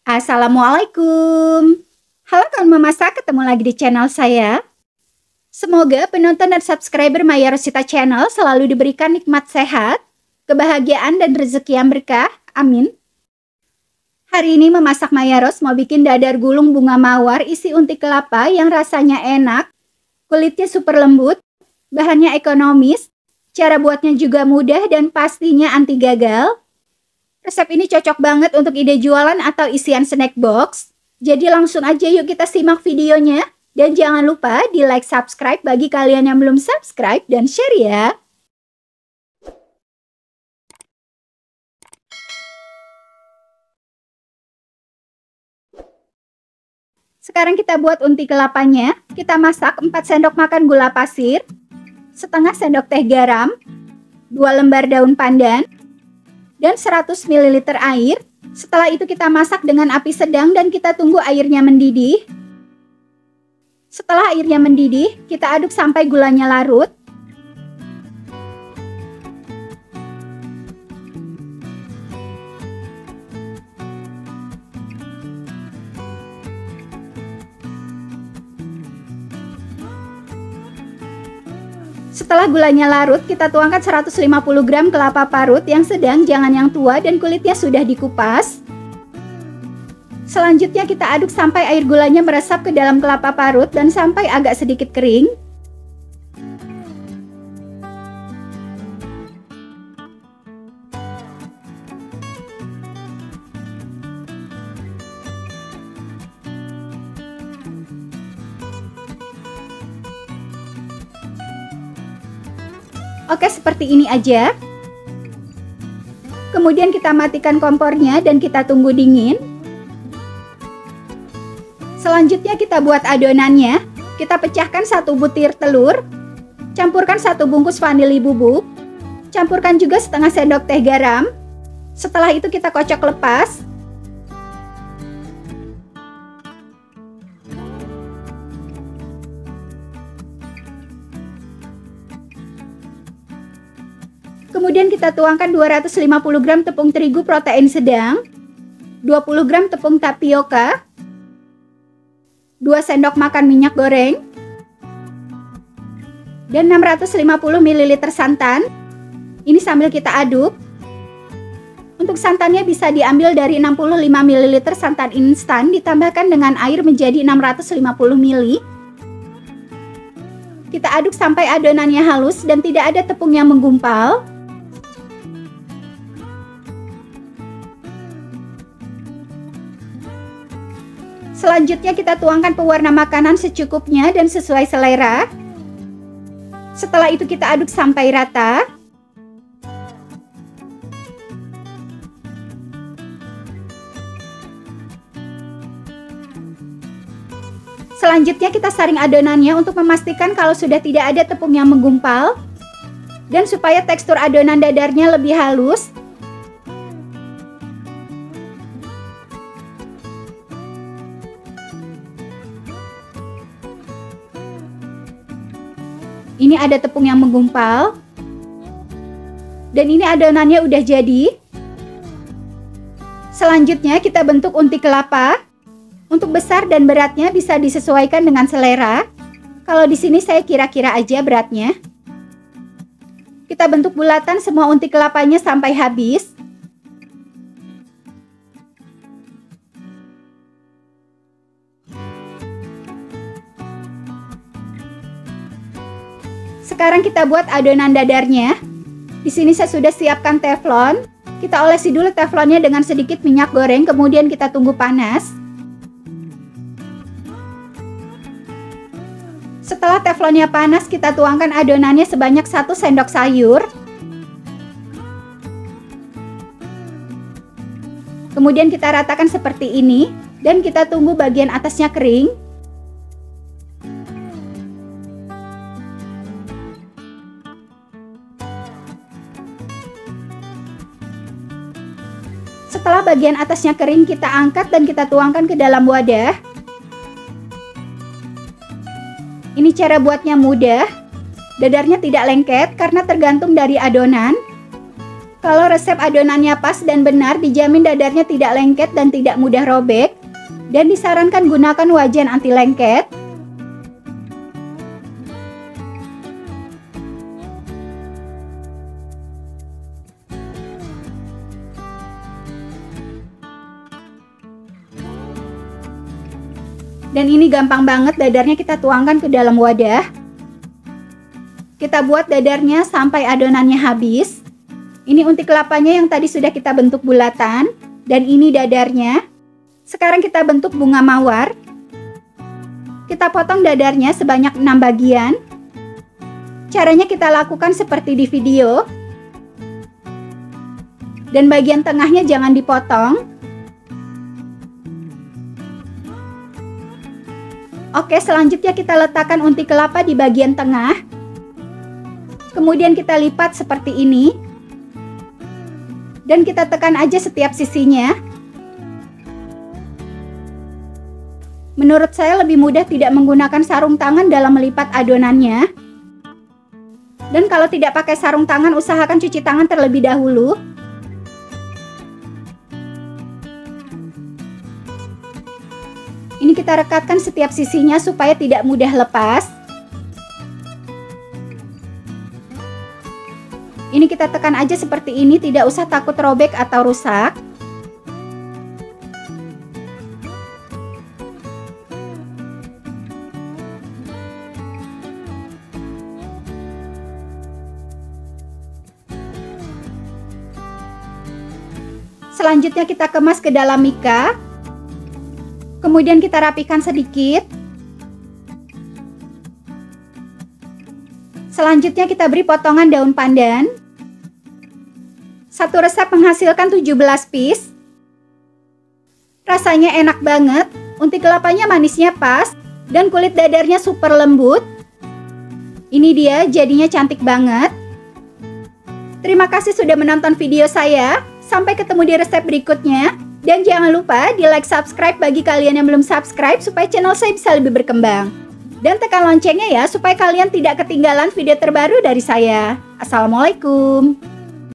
Assalamualaikum. Halo kawan memasak, ketemu lagi di channel saya. Semoga penonton dan subscriber Maya Rosita Channel selalu diberikan nikmat sehat, kebahagiaan dan rezeki yang berkah. Amin. Hari ini memasak Maya Ros mau bikin dadar gulung bunga mawar isi unti kelapa yang rasanya enak, kulitnya super lembut, bahannya ekonomis, cara buatnya juga mudah dan pastinya anti gagal. Resep ini cocok banget untuk ide jualan atau isian snack box. Jadi langsung aja yuk kita simak videonya. Dan jangan lupa di like, subscribe bagi kalian yang belum subscribe dan share ya. Sekarang kita buat unti kelapanya. Kita masak 4 sendok makan gula pasir, setengah sendok teh garam, 2 lembar daun pandan, dan 100 ml air. Setelah itu kita masak dengan api sedang dan kita tunggu airnya mendidih. Setelah airnya mendidih, kita aduk sampai gulanya larut. Setelah gulanya larut, kita tuangkan 150 gram kelapa parut yang sedang, jangan yang tua dan kulitnya sudah dikupas. Selanjutnya kita aduk sampai air gulanya meresap ke dalam kelapa parut dan sampai agak sedikit kering. Oke, seperti ini aja. Kemudian kita matikan kompornya dan kita tunggu dingin. Selanjutnya kita buat adonannya. Kita pecahkan 1 butir telur, campurkan 1 bungkus vanili bubuk, campurkan juga setengah sendok teh garam. Setelah itu kita kocok lepas. Kemudian kita tuangkan 250 gram tepung terigu protein sedang, 20 gram tepung tapioka, 2 sendok makan minyak goreng, dan 650 ml santan. Ini sambil kita aduk. Untuk santannya bisa diambil dari 65 ml santan instan ditambahkan dengan air menjadi 650 ml. Kita aduk sampai adonannya halus dan tidak ada tepung yang menggumpal. Selanjutnya kita tuangkan pewarna makanan secukupnya dan sesuai selera. Setelah itu kita aduk sampai rata. Selanjutnya kita saring adonannya untuk memastikan kalau sudah tidak ada tepung yang menggumpal. Dan supaya tekstur adonan dadarnya lebih halus, ini ada tepung yang menggumpal. Dan ini adonannya udah jadi. Selanjutnya kita bentuk unti kelapa. Untuk besar dan beratnya bisa disesuaikan dengan selera. Kalau di sini saya kira-kira aja beratnya. Kita bentuk bulatan semua unti kelapanya sampai habis. Sekarang kita buat adonan dadarnya. Di sini saya sudah siapkan teflon. Kita olesi dulu teflonnya dengan sedikit minyak goreng, kemudian kita tunggu panas. Setelah teflonnya panas, kita tuangkan adonannya sebanyak 1 sendok sayur. Kemudian kita ratakan seperti ini dan kita tunggu bagian atasnya kering. Setelah bagian atasnya kering, kita angkat dan kita tuangkan ke dalam wadah. Ini cara buatnya mudah. Dadarnya tidak lengket karena tergantung dari adonan. Kalau resep adonannya pas dan benar, dijamin dadarnya tidak lengket dan tidak mudah robek. Dan disarankan gunakan wajan anti lengket. Dan ini gampang banget, dadarnya kita tuangkan ke dalam wadah. Kita buat dadarnya sampai adonannya habis. Ini unti kelapanya yang tadi sudah kita bentuk bulatan. Dan ini dadarnya. Sekarang kita bentuk bunga mawar. Kita potong dadarnya sebanyak 6 bagian. Caranya kita lakukan seperti di video. Dan bagian tengahnya jangan dipotong. Oke, selanjutnya kita letakkan unti kelapa di bagian tengah. Kemudian kita lipat seperti ini. Dan kita tekan aja setiap sisinya. Menurut saya lebih mudah tidak menggunakan sarung tangan dalam melipat adonannya. Dan kalau tidak pakai sarung tangan, usahakan cuci tangan terlebih dahulu. Ini kita rekatkan setiap sisinya supaya tidak mudah lepas. Ini kita tekan aja seperti ini, tidak usah takut robek atau rusak. Selanjutnya kita kemas ke dalam mika. Kemudian kita rapikan sedikit. Selanjutnya kita beri potongan daun pandan. Satu resep menghasilkan 17 piece. Rasanya enak banget. Unti kelapanya manisnya pas. Dan kulit dadarnya super lembut. Ini dia, jadinya cantik banget. Terima kasih sudah menonton video saya. Sampai ketemu di resep berikutnya. Dan jangan lupa di like, subscribe bagi kalian yang belum subscribe supaya channel saya bisa lebih berkembang. Dan tekan loncengnya ya supaya kalian tidak ketinggalan video terbaru dari saya. Assalamualaikum.